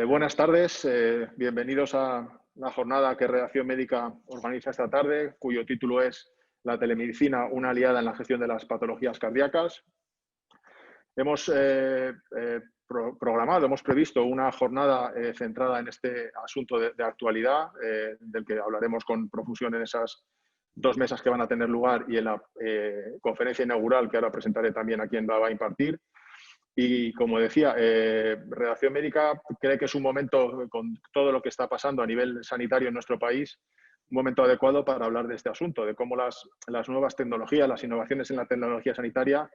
Buenas tardes, bienvenidos a la jornada que Redacción Médica organiza esta tarde, cuyo título es La telemedicina, una aliada en la gestión de las patologías cardíacas. Hemos programado, hemos previsto una jornada centrada en este asunto de actualidad, del que hablaremos con profusión en esas dos mesas que van a tener lugar y en la conferencia inaugural que ahora presentaré también a quien la va a impartir. Y como decía, Redacción Médica cree que es un momento, con todo lo que está pasando a nivel sanitario en nuestro país, un momento adecuado para hablar de este asunto, de cómo las nuevas tecnologías, las innovaciones en la tecnología sanitaria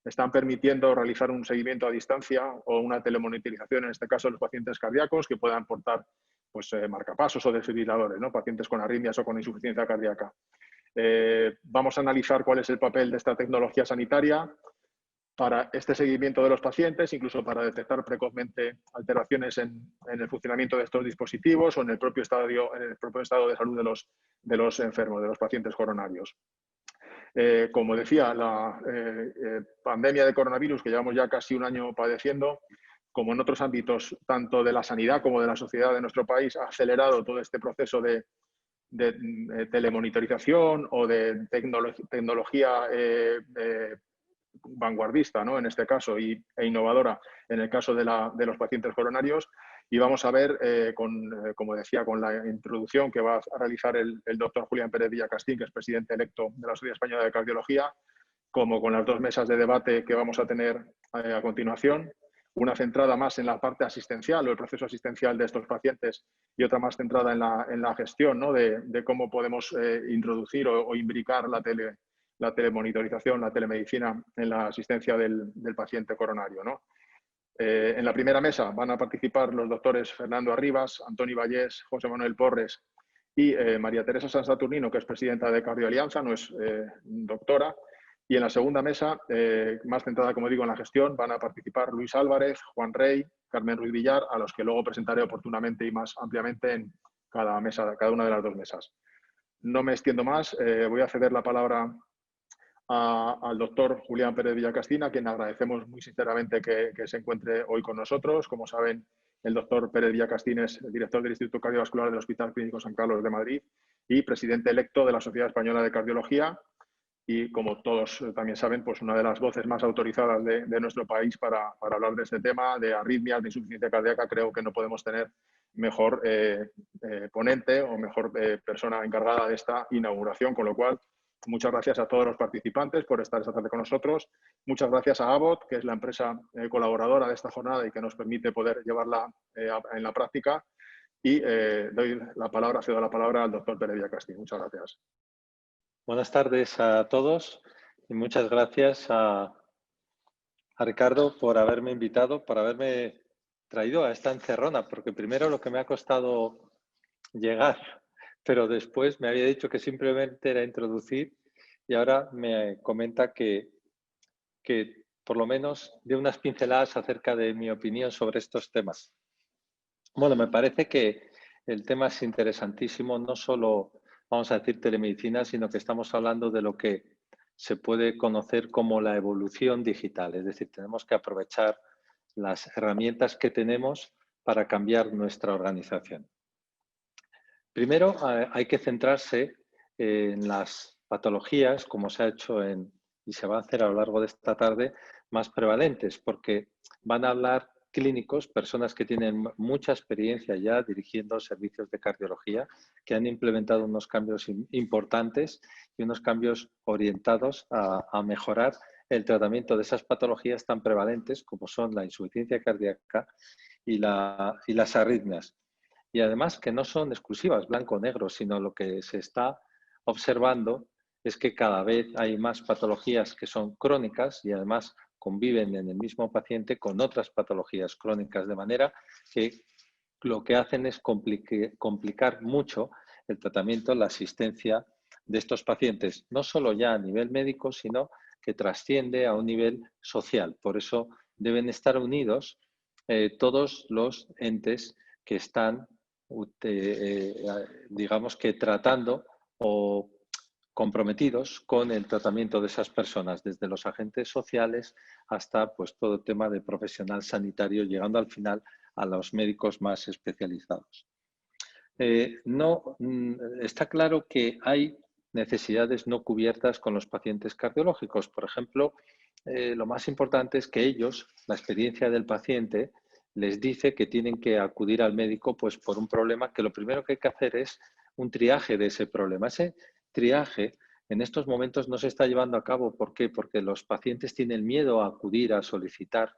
están permitiendo realizar un seguimiento a distancia o una telemonitorización, en este caso de los pacientes cardíacos, que puedan portar pues, marcapasos o desfibriladores, ¿no? Pacientes con arritmias o con insuficiencia cardíaca. Vamos a analizar cuál es el papel de esta tecnología sanitaria para este seguimiento de los pacientes, incluso para detectar precozmente alteraciones en el funcionamiento de estos dispositivos o en el propio estado de salud de los enfermos, de los pacientes coronarios. Como decía, la pandemia de coronavirus, que llevamos ya casi un año padeciendo, como en otros ámbitos, tanto de la sanidad como de la sociedad de nuestro país, ha acelerado todo este proceso de telemonitorización o de tecnología vanguardista, ¿no? En este caso, e innovadora en el caso de los pacientes coronarios. Y vamos a ver, como decía, con la introducción que va a realizar el doctor Julián Pérez Villacastín, que es presidente electo de la Sociedad Española de Cardiología, como con las dos mesas de debate que vamos a tener a continuación, una centrada más en la parte asistencial o el proceso asistencial de estos pacientes y otra más centrada en la gestión, ¿no? de cómo podemos introducir o imbricar la telemonitorización, la telemedicina en la asistencia del paciente coronario, ¿no? En la primera mesa van a participar los doctores Fernando Arribas, Antoni Vallés, José Manuel Porres y María Teresa San Saturnino, que es presidenta de Cardioalianza, no es doctora. Y en la segunda mesa, más centrada, como digo, en la gestión, van a participar Luis Álvarez, Juan Rey, Carmen Ruiz Villar, a los que luego presentaré oportunamente y más ampliamente en cada una de las dos mesas. No me extiendo más, voy a ceder la palabra al doctor Julián Pérez Villacastín, a quien agradecemos muy sinceramente que se encuentre hoy con nosotros. Como saben, el doctor Pérez Villacastín es el director del Instituto Cardiovascular del Hospital Clínico San Carlos de Madrid y presidente electo de la Sociedad Española de Cardiología. Y como todos también saben, pues una de las voces más autorizadas de nuestro país para hablar de este tema, de arritmias, de insuficiencia cardíaca. Creo que no podemos tener mejor ponente o mejor persona encargada de esta inauguración, con lo cual muchas gracias a todos los participantes por estar esta tarde con nosotros. Muchas gracias a Abbott, que es la empresa colaboradora de esta jornada y que nos permite poder llevarla en la práctica. Y cedo la palabra al doctor Pérez Villacastín. Muchas gracias. Buenas tardes a todos y muchas gracias a Ricardo por haberme invitado, por haberme traído a esta encerrona, porque primero lo que me ha costado llegar, pero después me había dicho que simplemente era introducir y ahora me comenta que por lo menos dé unas pinceladas acerca de mi opinión sobre estos temas. Bueno, me parece que el tema es interesantísimo, no solo vamos a decir telemedicina, sino que estamos hablando de lo que se puede conocer como la evolución digital. Es decir, tenemos que aprovechar las herramientas que tenemos para cambiar nuestra organización. Primero, hay que centrarse en las patologías, como se ha hecho y se va a hacer a lo largo de esta tarde, más prevalentes, porque van a hablar clínicos, personas que tienen mucha experiencia ya dirigiendo servicios de cardiología, que han implementado unos cambios importantes y unos cambios orientados a mejorar el tratamiento de esas patologías tan prevalentes como son la insuficiencia cardíaca y las arritmias. Y además que no son exclusivas, blanco o negro, sino lo que se está observando es que cada vez hay más patologías que son crónicas y además conviven en el mismo paciente con otras patologías crónicas, de manera que lo que hacen es complicar mucho el tratamiento, la asistencia de estos pacientes, no solo ya a nivel médico, sino que trasciende a un nivel social. Por eso deben estar unidos todos los entes que están digamos que tratando o comprometidos con el tratamiento de esas personas, desde los agentes sociales hasta pues todo el tema de profesional sanitario, llegando al final a los médicos más especializados. Está claro que hay necesidades no cubiertas con los pacientes cardiológicos. Por ejemplo, lo más importante es que ellos, la experiencia del paciente, les dice que tienen que acudir al médico pues, por un problema que lo primero que hay que hacer es un triaje de ese problema. Ese triaje en estos momentos no se está llevando a cabo. ¿Por qué? Porque los pacientes tienen miedo a acudir a solicitar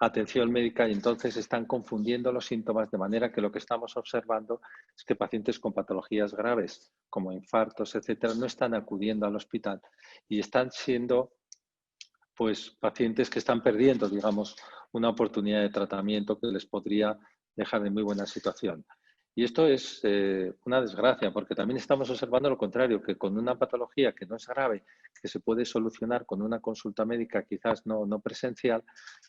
atención médica y entonces están confundiendo los síntomas, de manera que lo que estamos observando es que pacientes con patologías graves como infartos, etcétera, no están acudiendo al hospital y están siendo pues pacientes que están perdiendo, digamos, una oportunidad de tratamiento que les podría dejar en muy buena situación. Y esto es una desgracia, porque también estamos observando lo contrario, que con una patología que no es grave, que se puede solucionar con una consulta médica quizás no presencial,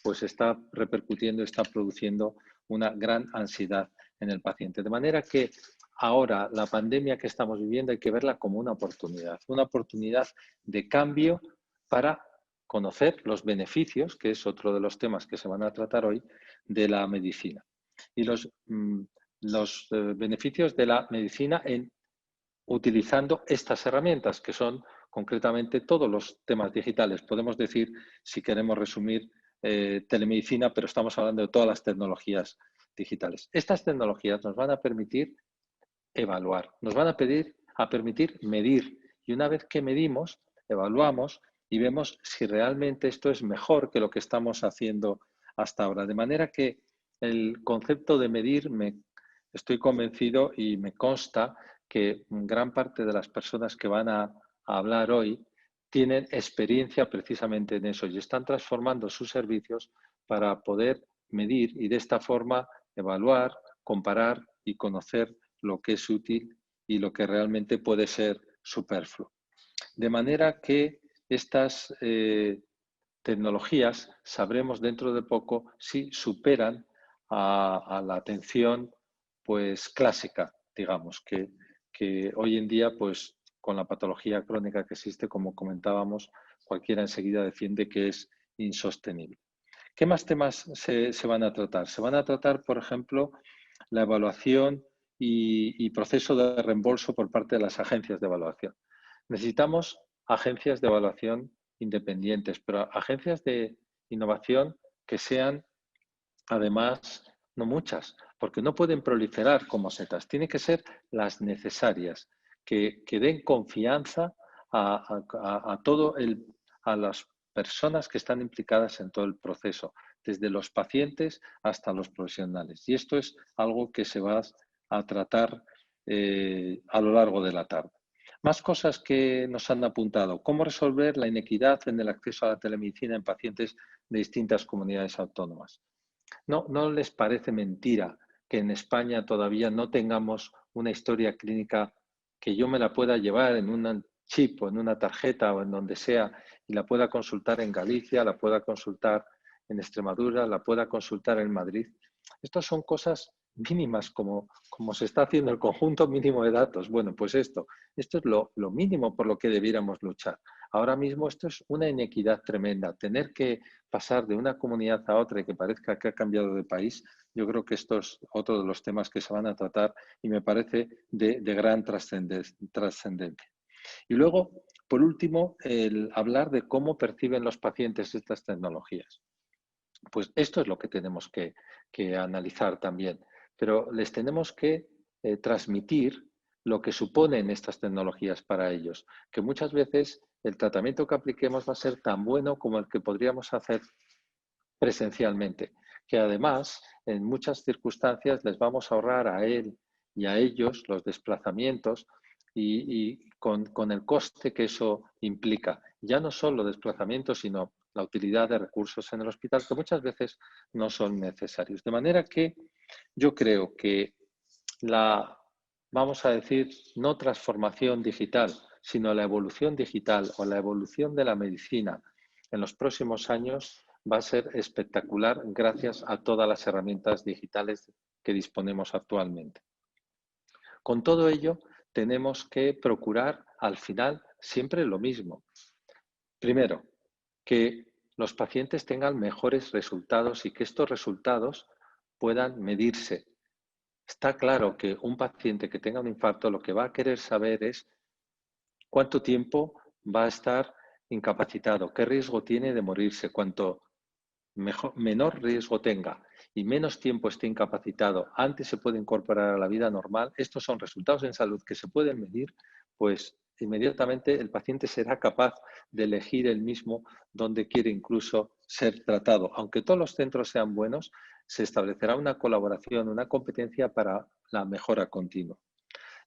pues está repercutiendo, está produciendo una gran ansiedad en el paciente. De manera que ahora la pandemia que estamos viviendo hay que verla como una oportunidad de cambio para conocer los beneficios, que es otro de los temas que se van a tratar hoy, de la medicina. Y los beneficios de la medicina en utilizando estas herramientas, que son concretamente todos los temas digitales. Podemos decir, si queremos resumir, telemedicina, pero estamos hablando de todas las tecnologías digitales. Estas tecnologías nos van a permitir evaluar, nos van a permitir medir. Y una vez que medimos, evaluamos y vemos si realmente esto es mejor que lo que estamos haciendo hasta ahora. De manera que el concepto de medir, estoy convencido y me consta que gran parte de las personas que van a hablar hoy tienen experiencia precisamente en eso y están transformando sus servicios para poder medir y de esta forma evaluar, comparar y conocer lo que es útil y lo que realmente puede ser superfluo. De manera que estas tecnologías sabremos dentro de poco si superan a la atención pues clásica, digamos, que hoy en día pues con la patología crónica que existe, como comentábamos, cualquiera enseguida defiende que es insostenible. ¿Qué más temas se van a tratar? Se van a tratar, por ejemplo, la evaluación y proceso de reembolso por parte de las agencias de evaluación. Necesitamos agencias de evaluación independientes, pero agencias de innovación que sean, además, no muchas, porque no pueden proliferar como setas. Tienen que ser las necesarias, que den confianza a las personas que están implicadas en todo el proceso, desde los pacientes hasta los profesionales. Y esto es algo que se va a tratar a lo largo de la tarde. Más cosas que nos han apuntado. ¿Cómo resolver la inequidad en el acceso a la telemedicina en pacientes de distintas comunidades autónomas? ¿No les parece mentira que en España todavía no tengamos una historia clínica que yo me la pueda llevar en un chip o en una tarjeta o en donde sea y la pueda consultar en Galicia, la pueda consultar en Extremadura, la pueda consultar en Madrid? Estas son cosas mínimas como se está haciendo el conjunto mínimo de datos. Bueno, pues esto es lo mínimo por lo que debiéramos luchar. Ahora mismo esto es una inequidad tremenda. Tener que pasar de una comunidad a otra y que parezca que ha cambiado de país, yo creo que esto es otro de los temas que se van a tratar y me parece de gran trascendencia. Y luego, por último, el hablar de cómo perciben los pacientes estas tecnologías. Pues esto es lo que tenemos que analizar también, pero les tenemos que transmitir lo que suponen estas tecnologías para ellos, que muchas veces el tratamiento que apliquemos va a ser tan bueno como el que podríamos hacer presencialmente, que además en muchas circunstancias les vamos a ahorrar a él y a ellos los desplazamientos y con el coste que eso implica. Ya no solo desplazamientos, sino la utilidad de recursos en el hospital que muchas veces no son necesarios. De manera que yo creo que vamos a decir, no transformación digital, sino la evolución digital o la evolución de la medicina en los próximos años va a ser espectacular gracias a todas las herramientas digitales que disponemos actualmente. Con todo ello, tenemos que procurar al final siempre lo mismo. Primero, que los pacientes tengan mejores resultados y que estos resultados puedan medirse. Está claro que un paciente que tenga un infarto lo que va a querer saber es cuánto tiempo va a estar incapacitado, qué riesgo tiene de morirse. Cuanto menor riesgo tenga y menos tiempo esté incapacitado, antes se puede incorporar a la vida normal. Estos son resultados en salud que se pueden medir, pues inmediatamente el paciente será capaz de elegir él mismo dónde quiere incluso ser tratado. Aunque todos los centros sean buenos, se establecerá una colaboración, una competencia para la mejora continua.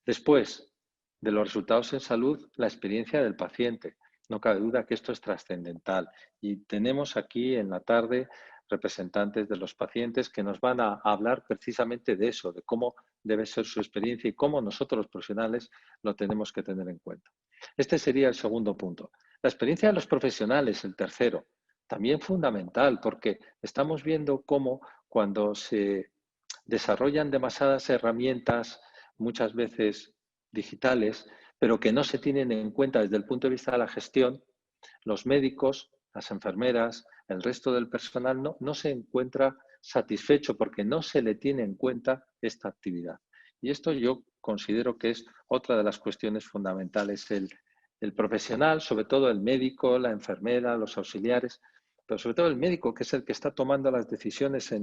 Después de los resultados en salud, la experiencia del paciente. No cabe duda que esto es trascendental y tenemos aquí en la tarde representantes de los pacientes que nos van a hablar precisamente de eso, de cómo debe ser su experiencia y cómo nosotros los profesionales lo tenemos que tener en cuenta. Este sería el segundo punto. La experiencia de los profesionales, el tercero, también fundamental porque estamos viendo cómo cuando se desarrollan demasiadas herramientas, muchas veces digitales, pero que no se tienen en cuenta desde el punto de vista de la gestión, los médicos, las enfermeras, el resto del personal no se encuentra satisfecho porque no se le tiene en cuenta esta actividad. Y esto yo considero que es otra de las cuestiones fundamentales. El profesional, sobre todo el médico, la enfermera, los auxiliares, pero sobre todo el médico, que es el que está tomando las decisiones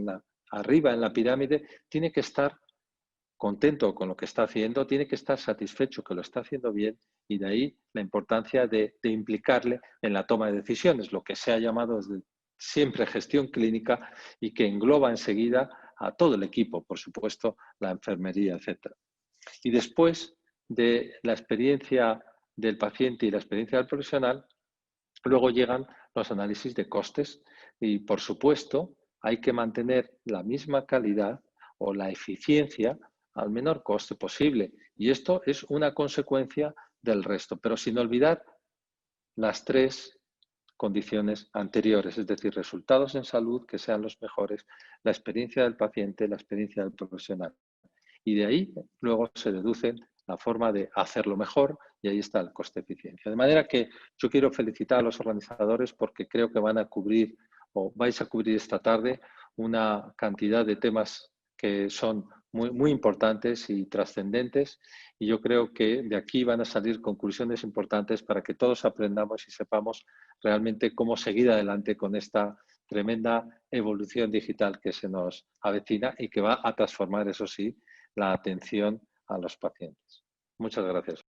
arriba en la pirámide, tiene que estar contento con lo que está haciendo, tiene que estar satisfecho que lo está haciendo bien y de ahí la importancia de implicarle en la toma de decisiones, lo que se ha llamado desde siempre gestión clínica y que engloba enseguida a todo el equipo, por supuesto, la enfermería, etc. Y después de la experiencia del paciente y la experiencia del profesional, luego llegan los análisis de costes y, por supuesto, hay que mantener la misma calidad o la eficiencia al menor coste posible. Y esto es una consecuencia del resto, pero sin olvidar las tres condiciones anteriores, es decir, resultados en salud que sean los mejores, la experiencia del paciente, la experiencia del profesional. Y de ahí luego se deducen la forma de hacerlo mejor y ahí está el coste-eficiencia. De manera que yo quiero felicitar a los organizadores porque creo que van a cubrir o vais a cubrir esta tarde una cantidad de temas que son muy importantes y trascendentes y yo creo que de aquí van a salir conclusiones importantes para que todos aprendamos y sepamos realmente cómo seguir adelante con esta tremenda evolución digital que se nos avecina y que va a transformar, eso sí, la atención a los pacientes. Muchas gracias.